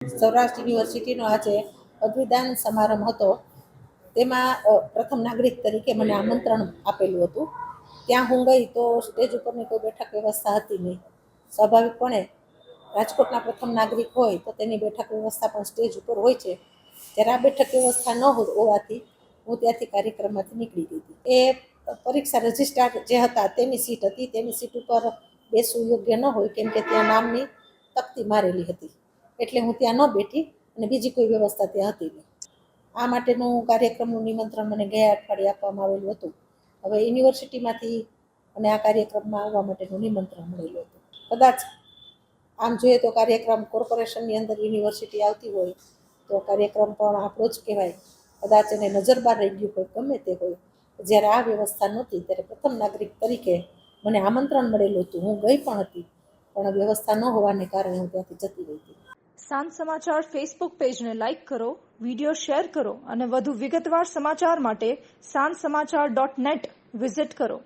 સૌરાષ્ટ્ર યુનિવર્સિટીનો આજે પદવીદાન સમારંભ હતો. તેમાં પ્રથમ નાગરિક તરીકે મને આમંત્રણ આપેલું હતું. ત્યાં હું ગઈ તો સ્ટેજ ઉપરની કોઈ બેઠક વ્યવસ્થા હતી નહીં. સ્વાભાવિકપણે રાજકોટના પ્રથમ નાગરિક હોય તો તેની બેઠક વ્યવસ્થા પણ સ્ટેજ ઉપર હોય છે. જ્યારે આ બેઠક વ્યવસ્થા ન હોવાથી હું ત્યાંથી કાર્યક્રમમાંથી નીકળી ગઈ હતી. એ પરીક્ષા રજિસ્ટ્રાર જે હતા તેની સીટ હતી. તેની સીટ ઉપર બેસવું યોગ્ય ન હોય, કેમ કે ત્યાં નામની તકતી મારેલી હતી. એટલે હું ત્યાં ન બેઠી અને બીજી કોઈ વ્યવસ્થા ત્યાં હતી નહીં. આ માટેનું કાર્યક્રમનું નિમંત્રણ મને ગયા અઠવાડિયે આપવામાં આવેલું હતું. હવે યુનિવર્સિટીમાંથી અને આ કાર્યક્રમમાં આવવા માટેનું નિમંત્રણ મળેલું હતું. કદાચ આમ જોઈએ તો કાર્યક્રમ કોર્પોરેશનની અંદર યુનિવર્સિટી આવતી હોય તો કાર્યક્રમ પણ આપણો જ કહેવાય. કદાચ એને નજર બહાર રહી ગયું હોય, ગમે તે હોય. જ્યારે આ વ્યવસ્થા નહોતી ત્યારે પ્રથમ નાગરિક તરીકે મને આમંત્રણ મળેલું હતું. હું ગઈ પણ હતી, પણ વ્યવસ્થા ન હોવાને કારણે હું ત્યાંથી જતી રહી હતી. સાંજ સમાચાર ફેસબુક પેજને લાઇક કરો, વિડીયો શેર કરો અને વધુ વિગતવાર સમાચાર માટે sanssamachar.net વિઝિટ કરો.